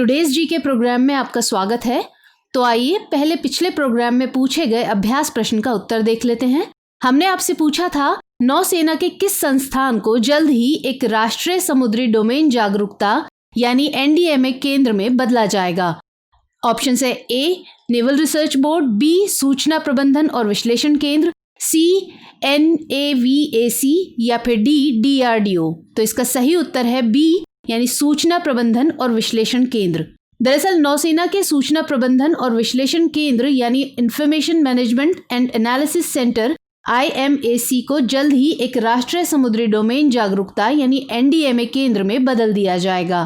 Today's जी के programme में आपका स्वागत है। तो आइए पहले पिछले प्रोग्राम में पूछे गए अभ्यास प्रश्न का उत्तर देख लेते हैं। हमने आपसे पूछा था नौसेना के किस संस्थान को जल्द ही एक राष्ट्रीय समुद्री डोमेन जागरूकता यानी NDMA केंद्र में बदला जाएगा। ऑप्शन है ए नेवल रिसर्च बोर्ड, बी सूचना प्रबंधन और विश्लेषण केंद्र, सी NAVAC या फिर डी DRDO। तो इसका सही उत्तर है बी यानी सूचना प्रबंधन और विश्लेषण केंद्र। दरअसल नौसेना के सूचना प्रबंधन और विश्लेषण केंद्र यानी information management and analysis centre IMAC को जल्द ही एक राष्ट्रीय समुद्री डोमेन जागरूकता यानी NDMA केंद्र में बदल दिया जाएगा।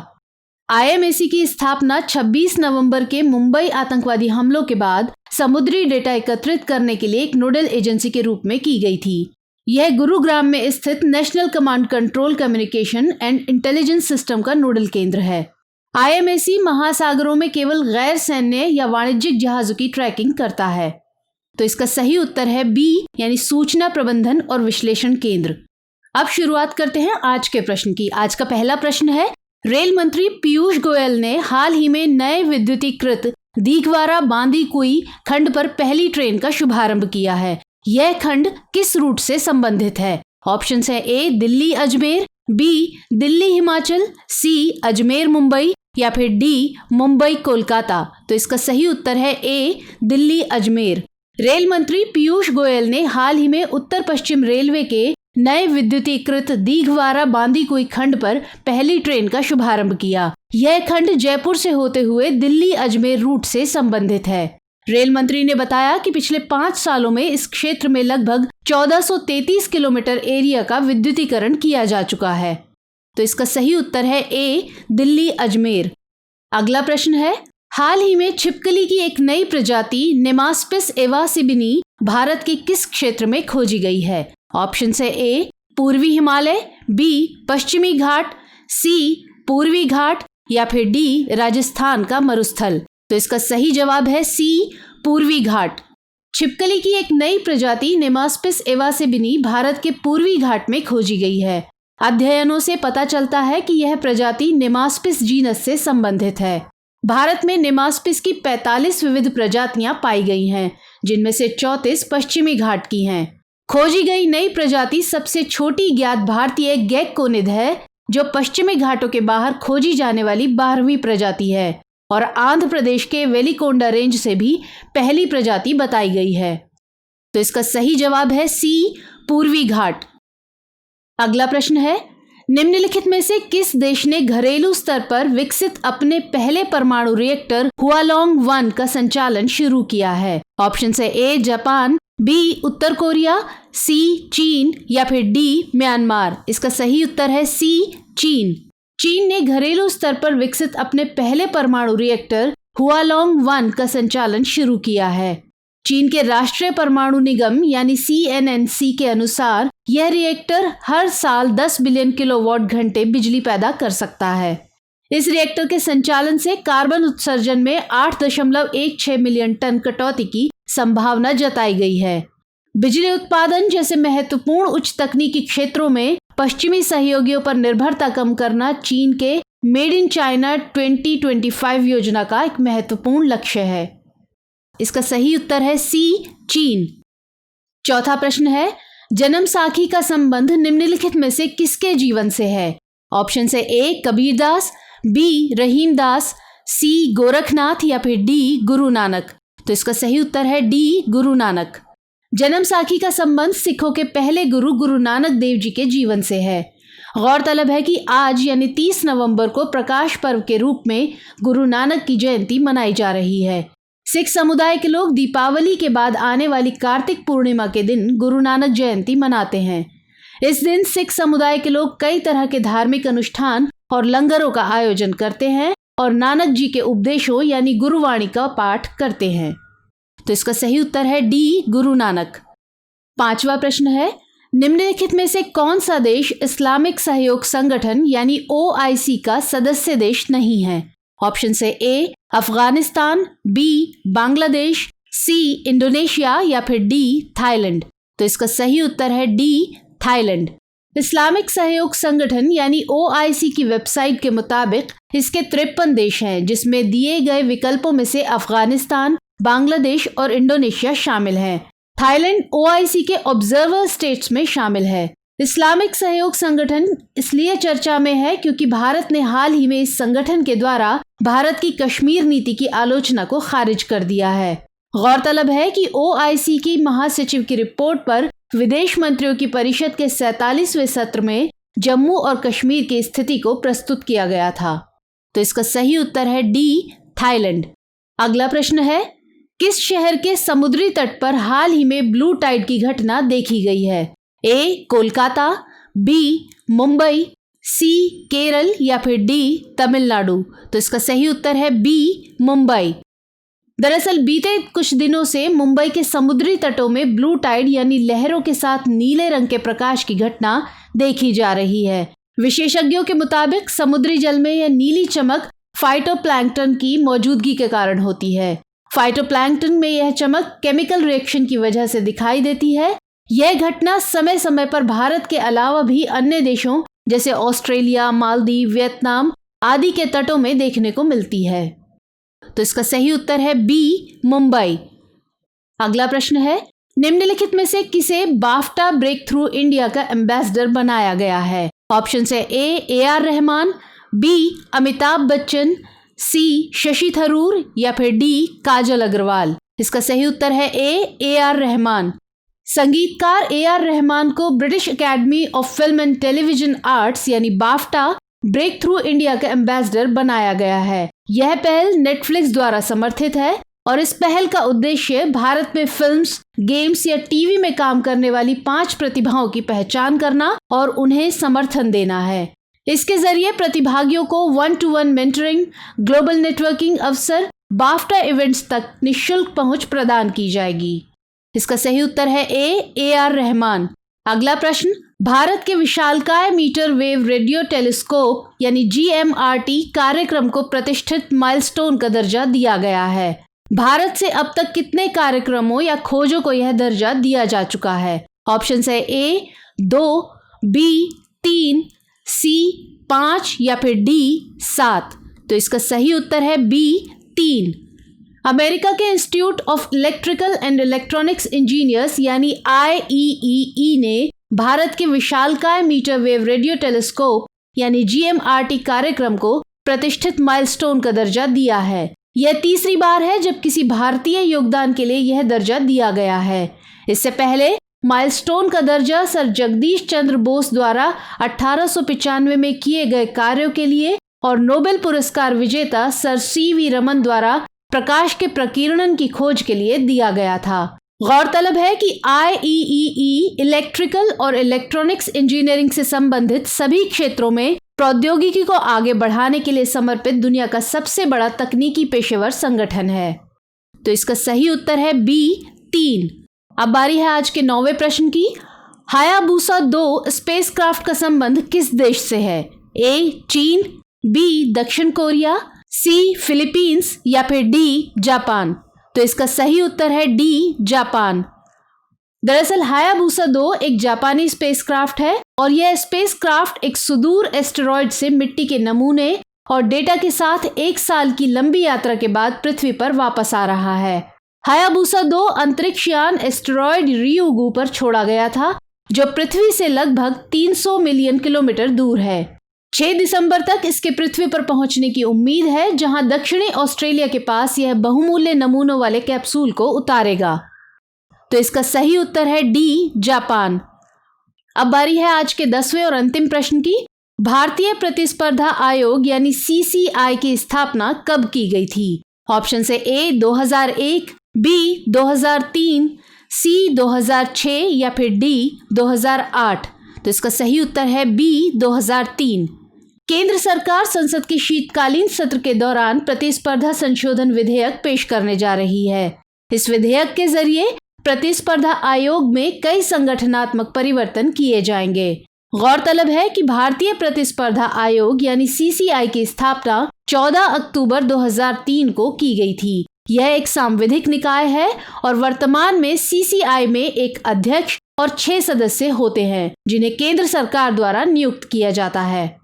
IMAC की स्थापना 26 नवंबर के मुंबई आतंकवादी हमलों के बाद समुद्री डेटा एकत्रित करने के लिए एक नोडल एजेंसी के रूप में की गई थी। यह गुरुग्राम में स्थित national command control communication and intelligence system का नोडल केंद्र है। IMAC महासागरों में केवल गैर सैन्य या वाणिज्यिक जहाजों की ट्रैकिंग करता है। तो इसका सही उत्तर है बी यानी सूचना प्रबंधन और विश्लेषण केंद्र। अब शुरुआत करते हैं आज के प्रश्न की। आज का पहला प्रश्न है, रेल मंत्री पीयूष गोयल ने हाल ही में नए विद्युतीकृत दीघवारा बांदीकुई खंड पर पहली ट्रेन का शुभारंभ किया है। यह खंड किस रूट से संबंधित है? ऑप्शन है ए दिल्ली अजमेर, बी दिल्ली हिमाचल, सी अजमेर मुंबई या फिर डी मुंबई कोलकाता। तो इसका सही उत्तर है ए दिल्ली अजमेर। रेल मंत्री पीयूष गोयल ने हाल ही में उत्तर पश्चिम रेलवे के नए विद्युतीकृत दीघवारा बांदीकुई खंड पर पहली ट्रेन का शुभारंभ किया। यह खंड जयपुर से होते हुए दिल्ली अजमेर रूट से संबंधित है। रेल मंत्री ने बताया कि पिछले 5 सालों में इस क्षेत्र में लगभग 1433 किलोमीटर एरिया का विद्युतीकरण किया जा चुका है। तो इसका सही उत्तर है ए दिल्ली अजमेर। अगला प्रश्न है, हाल ही में छिपकली की एक नई प्रजाति नेमास्पिस एवासिबिनी भारत के किस क्षेत्र में खोजी गई है? ऑप्शन है ए पूर्वी हिमालय, बी पश्चिमी घाट, सी पूर्वी घाट या फिर डी राजस्थान का मरुस्थल। तो इसका सही जवाब है सी पूर्वी घाट। छिपकली की एक नई प्रजाति नेमास्पिस एवासिबिनी भारत के पूर्वी घाट में खोजी गई है। अध्ययनों से पता चलता है कि यह प्रजाति नेमास्पिस जीनस से संबंधित है। भारत में नेमास्पिस की 45 विविध प्रजातियां पाई गई हैं, जिनमें से 34 पश्चिमी घाट की हैं। खोजी गई नई प्रजाति सबसे छोटी ज्ञात भारतीय गेक्कोनिड है, जो पश्चिमी घाटों के बाहर खोजी जाने वाली 12वीं प्रजाति है और आंध्र प्रदेश के वेलिकोंडा रेंज से भी पहली प्रजाति बताई गई है। तो इसका सही जवाब है सी पूर्वी घाट। अगला प्रश्न है, निम्नलिखित में से किस देश ने घरेलू स्तर पर विकसित अपने पहले परमाणु रिएक्टर हुआलोंग 1 का संचालन शुरू किया है? ऑप्शन है ए जापान, बी उत्तर कोरिया, सी चीन या फिर डी म्यांमार। इसका सही उत्तर है सी चीन। चीन ने घरेलू स्तर पर विकसित अपने पहले परमाणु रिएक्टर हुआलोंग 1 का संचालन शुरू किया है। चीन के राष्ट्रीय परमाणु निगम यानी CNNC के अनुसार यह रिएक्टर हर साल 10 बिलियन किलोवाट घंटे बिजली पैदा कर सकता है। इस रिएक्टर के संचालन से कार्बन उत्सर्जन में 8.16 मिलियन टन कटौती की संभावना जताई गई है। बिजली उत्पादन जैसे महत्वपूर्ण उच्च तकनीकी क्षेत्रों में पश्चिमी सहयोगियों पर निर्भरता कम करना चीन के मेड इन चाइना 2025 योजना का एक महत्वपूर्ण लक्ष्य है। इसका सही उत्तर है सी चीन। चौथा प्रश्न है, जन्म साखी का संबंध निम्नलिखित में से किसके जीवन से है? ऑप्शन है ए कबीरदास, बी रहीमदास, सी गोरखनाथ या फिर डी गुरु नानक। तो इसका सही उत्तर है डी गुरु नानक। जन्म साखी का संबंध सिखों के पहले गुरु नानक देव जी के जीवन से है। गौरतलब है कि आज यानी 30 नवंबर को प्रकाश पर्व के रूप में गुरु नानक की जयंती मनाई जा रही है। सिख समुदाय के लोग दीपावली के बाद आने वाली कार्तिक पूर्णिमा के दिन गुरु नानक जयंती मनाते हैं। इस दिन सिख समुदाय के लोग कई तरह के धार्मिक अनुष्ठान और लंगरों का आयोजन करते हैं और नानक जी के उपदेशों यानी गुरुवाणी का पाठ करते हैं। तो इसका सही उत्तर है डी गुरु नानक। पांचवा प्रश्न है, निम्नलिखित में से कौन सा देश इस्लामिक सहयोग संगठन यानी OIC का सदस्य देश नहीं है? ऑप्शन है A Afghanistan, B Bangladesh, C Indonesia या फिर डी थाईलैंड। तो इसका सही उत्तर है डी थाईलैंड। इस्लामिक सहयोग संगठन यानी OIC की वेबसाइट के मुताबिक इसके 53 देश हैं, जिसमें दिए गए विकल्पों में से अफगानिस्तान, बांग्लादेश और इंडोनेशिया शामिल हैं। थाईलैंड OIC के ऑब्जर्वर स्टेट्स में शामिल है। इस्लामिक सहयोग संगठन इसलिए चर्चा में है क्योंकि भारत ने हाल ही में इस संगठन के द्वारा भारत की कश्मीर नीति की आलोचना को खारिज कर दिया है। गौरतलब है कि OIC की महासचिव की रिपोर्ट पर विदेश मंत्रियों की परिषद के 47वें सत्र में जम्मू और कश्मीर की स्थिति को प्रस्तुत किया गया था। तो इसका सही उत्तर है D, थाईलैंड। अगला प्रश्न है, किस शहर के समुद्री तट पर हाल ही में ब्लू टाइड की घटना देखी गई है? A, Kolkata, B, Mumbai, C, Kerala या फिर D, तमिलनाडु। तो इसका सही उत्तर है B, मुंबई। दरअसल बीते कुछ दिनों से मुंबई के समुद्री तटों में ब्लू टाइड यानी लहरों के साथ नीले रंग के प्रकाश की घटना देखी जा रही है। विशेषज्ञों के मुताबिक समुद्री जल में यह नीली चमक फाइटोप्लैंक्टन की मौजूदगी के कारण होती है। फाइटोप्लैंक्टन में यह चमक केमिकल रिएक्शन की वजह से दिखाई देती है। यह घटना समय समय पर भारत के अलावा भी अन्य देशों जैसे ऑस्ट्रेलिया, मालदीव, वियतनाम आदि के तटों में देखने को मिलती है। तो इसका सही उत्तर है B, मुंबई। अगला प्रश्न है, निम्नलिखित में से किसे बाफ्टा ब्रेक थ्रू इंडिया का एम्बेसडर बनाया गया है? ऑप्शन है A, AR Rahman, B, Amitabh Bachchan, C, Shashi Tharoor या फिर D, काजल अग्रवाल। इसका सही उत्तर है A, AR रहमान। संगीतकार AR रहमान को British academy of film and television arts यानी बाफ्टा ब्रेक थ्रू इंडिया का एम्बेसडर बनाया गया है। यह पहल नेटफ्लिक्स द्वारा समर्थित है और इस पहल का उद्देश्य भारत में फिल्म्स, गेम्स या टीवी में काम करने वाली 5 प्रतिभाओं की पहचान करना और उन्हें समर्थन देना है। इसके जरिए प्रतिभागियों को 1-to-1 मेंटरिंग, ग्लोबल नेटवर्किंग अवसर, बाफ्टा इवेंट्स तक निःशुल्क पहुंच प्रदान की जाएगी। इसका सही उत्तर है A, AR रहमान। अगला प्रश्न, भारत के विशालकाय मीटर वेव रेडियो टेलीस्कोप यानी GMRT कार्यक्रम को प्रतिष्ठित माइलस्टोन का दर्जा दिया गया है। भारत से अब तक कितने कार्यक्रमों या खोजों को यह दर्जा दिया जा चुका है? ऑप्शन है A, 2, B, 3, C, 5 या फिर D, 7। तो इसका सही उत्तर है B, 3। अमेरिका के institute of electrical and electronics engineers यानी IEEE ने भारत के विशालकाय मीटर वेव रेडियो टेलीस्कोप यानी GMRT कार्यक्रम को प्रतिष्ठित माइलस्टोन का दर्जा दिया है। यह तीसरी बार है जब किसी भारतीय योगदान के लिए यह दर्जा दिया गया है। इससे पहले माइलस्टोन का दर्जा सर जगदीश चंद्र बोस द्वारा 1895 में किए गए कार्यों के लिए और नोबेल पुरस्कार विजेता सर CV रमन द्वारा प्रकाश के प्रकीर्णन की खोज के लिए दिया गया था। गौरतलब है कि IEEE इलेक्ट्रिकल और इलेक्ट्रॉनिक्स इंजीनियरिंग से संबंधित सभी क्षेत्रों में प्रौद्योगिकी को आगे बढ़ाने के लिए समर्पित दुनिया का सबसे बड़ा तकनीकी पेशेवर संगठन है। तो इसका सही उत्तर है B, 3। अब बारी है आज के 9वें प्रश्न की। हायाबुसा 2 स्पेसक्राफ्ट का संबंध किस देश से है? A, चीन, B, दक्षिण कोरिया, C, फिलीपींस या फिर D, जापान। तो इसका सही उत्तर है D, जापान। दरअसल हायाबुसा 2 एक जापानी स्पेसक्राफ्ट है और यह स्पेसक्राफ्ट एक सुदूर एस्टेरॉयड से मिट्टी के नमूने और डेटा के साथ 1 साल की लंबी यात्रा के बाद पृथ्वी पर वापस आ रहा है। हायाबुसा 2 अंतरिक्ष यान एस्टेरॉयड रियुगु पर छोड़ा गया था, जो पृथ्वी से लगभग 300 मिलियन किलोमीटर दूर है। 6 दिसंबर तक इसके पृथ्वी पर पहुंचने की उम्मीद है, जहां दक्षिणी ऑस्ट्रेलिया के पास यह बहुमूल्य नमूनों वाले कैप्सूल को उतारेगा। तो इसका सही उत्तर है D, जापान। अब बारी है आज के 10वें और अंतिम प्रश्न की। भारतीय प्रतिस्पर्धा आयोग यानी CCI की स्थापना कब की गई थी? ऑप्शन है A, 2001, B, 2003, C, 2006 या फिर D, 2008। तो इसका सही उत्तर है B, 2003। केंद्र सरकार संसद के शीतकालीन सत्र के दौरान प्रतिस्पर्धा संशोधन विधेयक पेश करने जा रही है। इस विधेयक के जरिए प्रतिस्पर्धा आयोग में कई संगठनात्मक परिवर्तन किए जाएंगे। गौरतलब है कि भारतीय प्रतिस्पर्धा आयोग यानी CCI की स्थापना 14 अक्टूबर 2003 को की गई थी। यह एक सांविधिक निकाय है और वर्तमान में CCI में एक अध्यक्ष और 6 सदस्य होते हैं जिन्हें केंद्र सरकार द्वारा नियुक्त किया जाता है।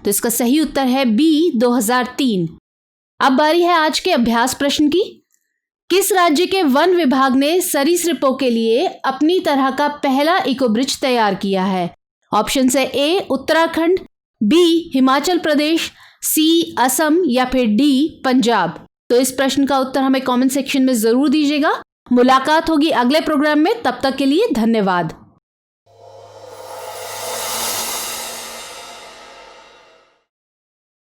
तो इसका सही उत्तर है बी 2003। अब बारी है आज के अभ्यास प्रश्न की। किस राज्य के वन विभाग ने सरीसृपों के लिए अपनी तरह का पहला इको ब्रिज तैयार किया है? ऑप्शन है ए उत्तराखंड, बी हिमाचल प्रदेश, सी असम या फिर डी पंजाब। तो इस प्रश्न का उत्तर हमें कमेंट सेक्शन में जरूर दीजिएगा। मुलाकात होगी अगले प्रोग्राम में, तब तक के लिए धन्यवाद।